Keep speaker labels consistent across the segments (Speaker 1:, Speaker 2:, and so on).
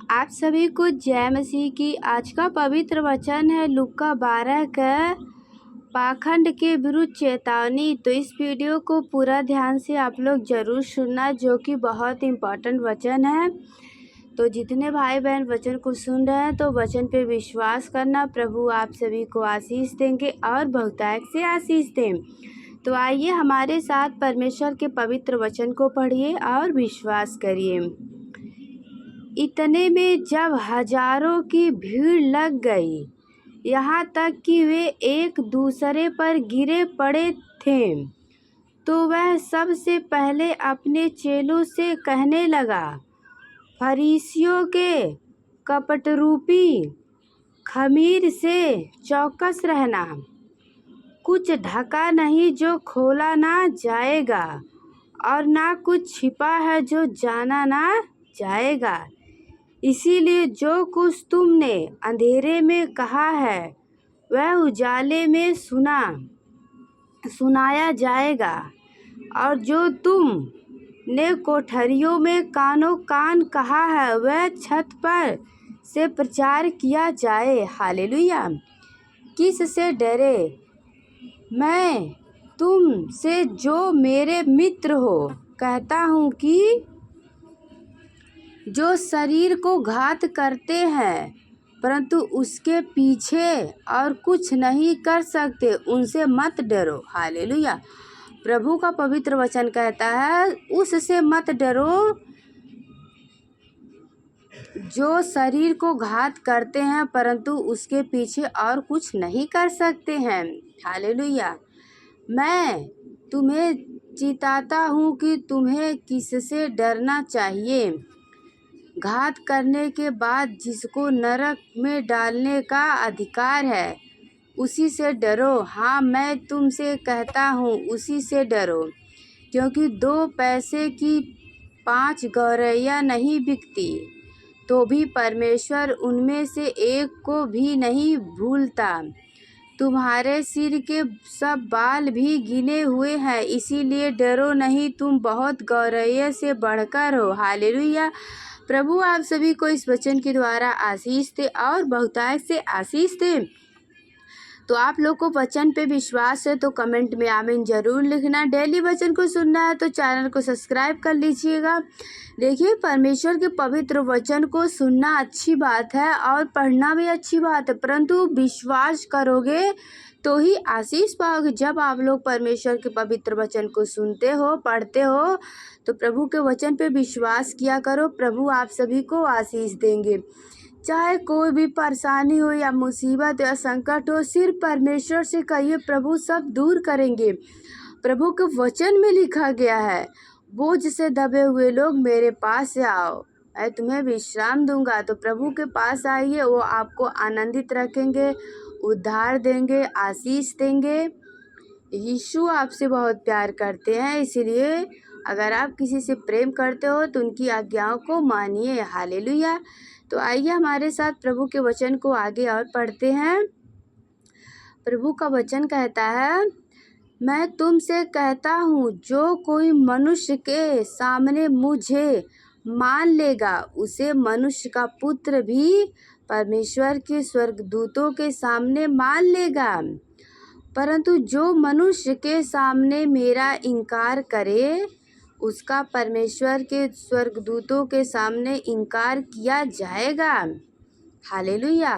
Speaker 1: आप सभी को जय मसीह की। आज का पवित्र वचन है लूका 12 का पाखंड के विरुद्ध चेतावनी। तो इस वीडियो को पूरा ध्यान से आप लोग जरूर सुनना, जो कि बहुत इम्पोर्टेंट वचन है। तो जितने भाई बहन वचन को सुन रहे हैं तो वचन पे विश्वास करना। प्रभु आप सभी को आशीष देंगे और बहुतायत से आशीष दें। तो आइए हमारे साथ परमेश्वर के पवित्र वचन को पढ़िए और विश्वास करिए। इतने में जब हजारों की भीड़ लग गई, यहाँ तक कि वे एक दूसरे पर गिरे पड़े थे, तो वह सबसे पहले अपने चेलों से कहने लगा, फरीसियों के कपटरूपी खमीर से चौकस रहना। कुछ ढका नहीं जो खोला ना जाएगा, और ना कुछ छिपा है जो जाना ना जाएगा। इसीलिए जो कुछ तुमने अंधेरे में कहा है वह उजाले में सुनाया जाएगा, और जो तुमने कोठरियों में कानों कान कहा है वह छत पर से प्रचार किया जाए। हालेलुया। किस से डरे? मैं तुम से जो मेरे मित्र हो कहता हूँ कि जो शरीर को घात करते हैं परंतु उसके पीछे और कुछ नहीं कर सकते, उनसे मत डरो। हालेलुया। प्रभु का पवित्र वचन कहता है उससे मत डरो जो शरीर को घात करते हैं परंतु उसके पीछे और कुछ नहीं कर सकते हैं। हालेलुया। मैं तुम्हें चिताता हूँ कि तुम्हें किससे डरना चाहिए। घात करने के बाद जिसको नरक में डालने का अधिकार है उसी से डरो। हाँ, मैं तुमसे कहता हूँ उसी से डरो, क्योंकि 2 पैसे की 5 गौरैया नहीं बिकती तो भी परमेश्वर उनमें से एक को भी नहीं भूलता। तुम्हारे सिर के सब बाल भी गिने हुए हैं, इसीलिए डरो नहीं, तुम बहुत गौरैया से बढ़कर हो। हालेलुया। प्रभु आप सभी को इस वचन के द्वारा आशीष दे और बहुतायत से आशीष दे। तो आप लोग को वचन पे विश्वास है तो कमेंट में आमीन जरूर लिखना। डेली वचन को सुनना है तो चैनल को सब्सक्राइब कर लीजिएगा। देखिए, परमेश्वर के पवित्र वचन को सुनना अच्छी बात है और पढ़ना भी अच्छी बात है, परंतु विश्वास करोगे तो ही आशीष पाओगे। जब आप लोग परमेश्वर के पवित्र वचन को सुनते हो, पढ़ते हो, तो प्रभु के वचन पे विश्वास किया करो। प्रभु आप सभी को आशीष देंगे। चाहे कोई भी परेशानी हो या मुसीबत या संकट हो, सिर्फ परमेश्वर से कहिए, प्रभु सब दूर करेंगे। प्रभु के वचन में लिखा गया है, बोझ से दबे हुए लोग मेरे पास से आओ, मैं तुम्हें विश्राम दूंगा। तो प्रभु के पास आइए, वो आपको आनंदित रखेंगे, उद्धार देंगे, आशीष देंगे। यीशु आपसे बहुत प्यार करते हैं, इसलिए अगर आप किसी से प्रेम करते हो तो उनकी आज्ञाओं को मानिए। हालेलुया। तो आइए हमारे साथ प्रभु के वचन को आगे और पढ़ते हैं। प्रभु का वचन कहता है, मैं तुमसे कहता हूँ जो कोई मनुष्य के सामने मुझे मान लेगा उसे मनुष्य का पुत्र भी परमेश्वर के स्वर्गदूतों के सामने मान लेगा। परंतु जो मनुष्य के सामने मेरा इनकार करे उसका परमेश्वर के स्वर्गदूतों के सामने इनकार किया जाएगा। हालेलुया।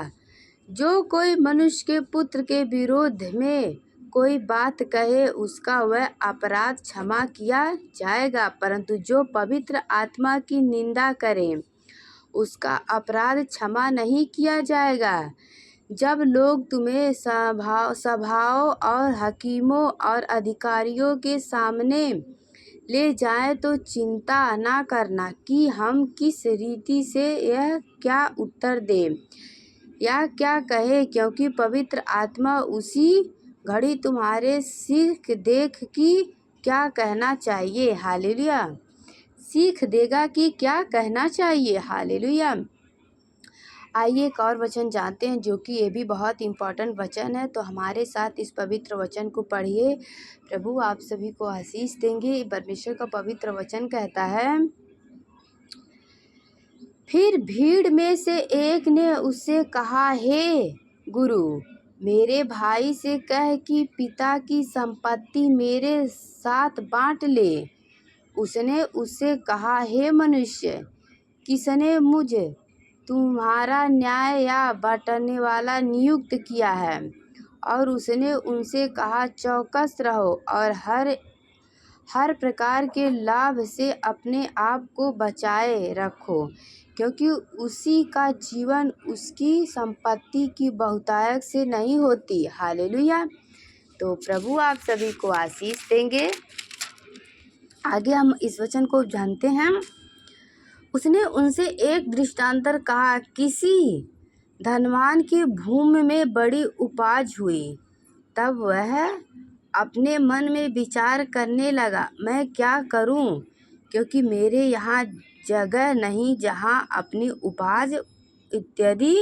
Speaker 1: जो कोई मनुष्य के पुत्र के विरोध में कोई बात कहे उसका वह अपराध क्षमा किया जाएगा, परंतु जो पवित्र आत्मा की निंदा करे उसका अपराध क्षमा नहीं किया जाएगा। जब लोग तुम्हें सभाओं और हकीमों और अधिकारियों के सामने ले जाएं तो चिंता ना करना कि हम किस रीति से यह क्या उत्तर दें या क्या कहे, क्योंकि पवित्र आत्मा उसी घड़ी तुम्हारे सीख देख कि क्या कहना चाहिए। हालेलुया। सीख देगा कि क्या कहना चाहिए। हालेलुया। आइए एक और वचन जानते हैं जो कि ये भी बहुत इम्पोर्टेंट वचन है। तो हमारे साथ इस पवित्र वचन को पढ़िए। प्रभु आप सभी को आशीष देंगे। परमेश्वर का पवित्र वचन कहता है, फिर भीड़ में से एक ने उससे कहा, हे गुरु, मेरे भाई से कह कि पिता की संपत्ति मेरे साथ बांट ले। उसने उससे कहा, हे मनुष्य, किसने मुझे तुम्हारा न्याय या बांटने वाला नियुक्त किया है? और उसने उनसे कहा, चौकस रहो और हर प्रकार के लाभ से अपने आप को बचाए रखो, क्योंकि उसी का जीवन उसकी संपत्ति की बहुतायत से नहीं होती। हालेलुया। तो प्रभु आप सभी को आशीष देंगे। आगे हम इस वचन को जानते हैं। उसने उनसे एक दृष्टांतर कहा, किसी धनवान की भूमि में बड़ी उपज हुई। तब वह अपने मन में विचार करने लगा, मैं क्या करूं, क्योंकि मेरे यहाँ जगह नहीं जहाँ अपनी उपज इत्यादि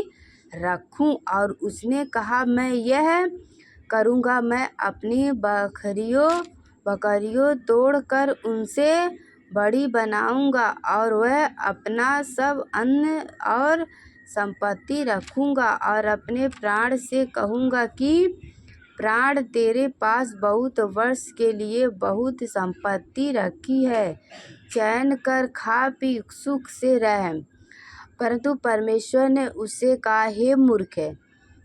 Speaker 1: रखूं। और उसने कहा, मैं यह करूँगा, मैं अपनी बकरियों तोड़कर उनसे बड़ी बनाऊंगा और वह अपना सब अन्न और संपत्ति रखूंगा और अपने प्राण से कहूँगा कि प्राण, तेरे पास बहुत वर्ष के लिए बहुत संपत्ति रखी है, चैन कर खा पी सुख से रह। परंतु परमेश्वर ने उससे कहा, हे मूर्ख,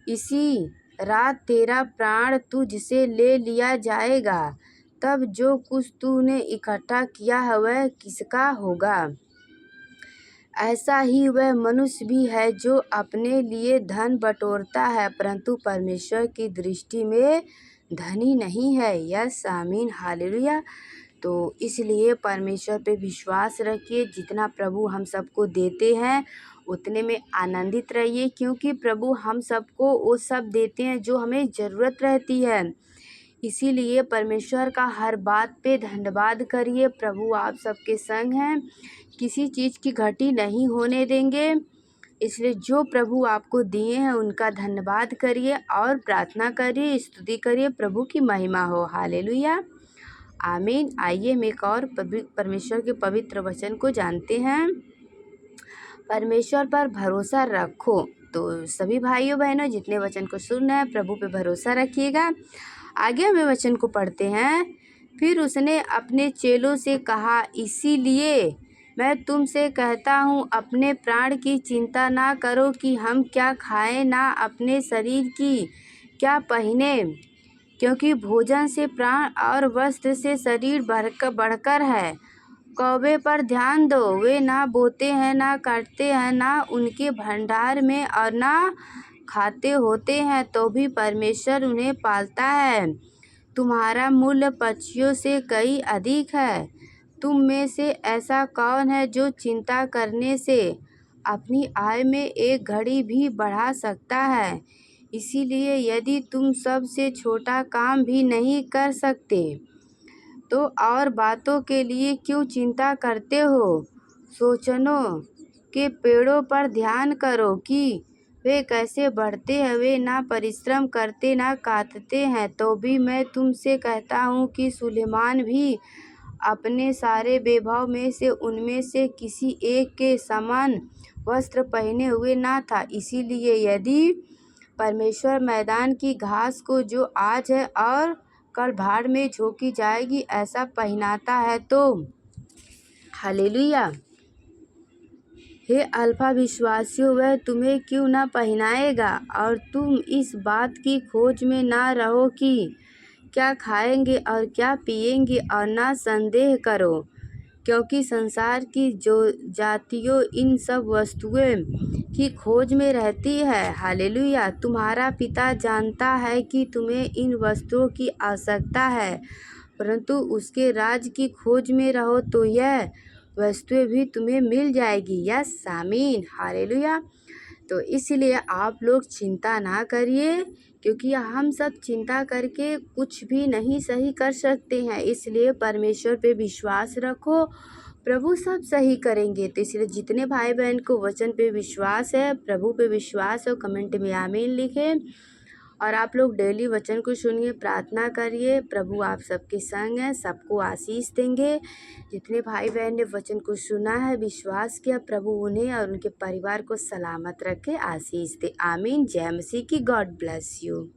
Speaker 1: इसी रात तेरा प्राण तुझसे ले लिया जाएगा। तब जो कुछ तूने इकट्ठा किया है वह किसका होगा? ऐसा ही वह मनुष्य भी है जो अपने लिए धन बटोरता है परंतु परमेश्वर की दृष्टि में धनी नहीं है। यस, आमीन, हालेलुया। तो इसलिए परमेश्वर पे विश्वास रखिए। जितना प्रभु हम सबको देते हैं उतने में आनंदित रहिए, क्योंकि प्रभु हम सबको वो सब देते हैं जो हमें ज़रूरत रहती है। इसीलिए परमेश्वर का हर बात पे धन्यवाद करिए। प्रभु आप सबके संग हैं, किसी चीज़ की घटी नहीं होने देंगे। इसलिए जो प्रभु आपको दिए हैं उनका धन्यवाद करिए और प्रार्थना करिए, स्तुति करिए, प्रभु की महिमा हो। हालेलुया, आमीन। आइए हम एक और परमेश्वर के पवित्र वचन को जानते हैं। परमेश्वर पर भरोसा रखो। तो सभी भाइयों बहनों जितने वचन को सुन रहे हैं, प्रभु पे भरोसा रखिएगा। आगे हम वचन को पढ़ते हैं। फिर उसने अपने चेलों से कहा, इसीलिए मैं तुमसे कहता हूँ, अपने प्राण की चिंता ना करो कि हम क्या खाएं, ना अपने शरीर की क्या पहने, क्योंकि भोजन से प्राण और वस्त्र से शरीर बढ़कर है। कौवे पर ध्यान दो, वे ना बोते हैं, ना काटते हैं, ना उनके भंडार में और ना खाते होते हैं, तो भी परमेश्वर उन्हें पालता है। तुम्हारा मूल्य पक्षियों से कहीं अधिक है। तुम में से ऐसा कौन है जो चिंता करने से अपनी आय में एक घड़ी भी बढ़ा सकता है? इसीलिए यदि तुम सबसे छोटा काम भी नहीं कर सकते तो और बातों के लिए क्यों चिंता करते हो? सोचनों के पेड़ों पर ध्यान करो कि वे कैसे बढ़ते हैं, वे ना परिश्रम करते ना काटते हैं। तो भी मैं तुमसे कहता हूँ कि सुलेमान भी अपने सारे वैभव में से उनमें से किसी एक के समान वस्त्र पहने हुए ना था। इसीलिए यदि परमेश्वर मैदान की घास को जो आज है और कल भाड़ में झोंकी जाएगी ऐसा पहनाता है तो हालेलुया, हे अल्फा विश्वासियों, वह तुम्हें क्यों ना पहनाएगा। और तुम इस बात की खोज में ना रहो कि क्या खाएंगे और क्या पिएंगे, और ना संदेह करो, क्योंकि संसार की जो जातियों इन सब वस्तुओं की खोज में रहती है। हालेलुया, तुम्हारा पिता जानता है कि तुम्हें इन वस्तुओं की आवश्यकता है, परंतु उसके राज्य की खोज में रहो तो यह वस्तुएं भी तुम्हें मिल जाएगी। यस, आमीन, हालेलुया। तो इसलिए आप लोग चिंता ना करिए, क्योंकि हम सब चिंता करके कुछ भी नहीं सही कर सकते हैं। इसलिए परमेश्वर पे विश्वास रखो, प्रभु सब सही करेंगे। तो इसलिए जितने भाई बहन को वचन पे विश्वास है, प्रभु पे विश्वास है, कमेंट में आमीन लिखें। और आप लोग डेली वचन को सुनिए, प्रार्थना करिए। प्रभु आप सबके संग हैं, सबको आशीष देंगे। जितने भाई बहन ने वचन को सुना है, विश्वास किया, प्रभु उन्हें और उनके परिवार को सलामत रखे, आशीष दे। आमीन। जय मसीह की। God bless you.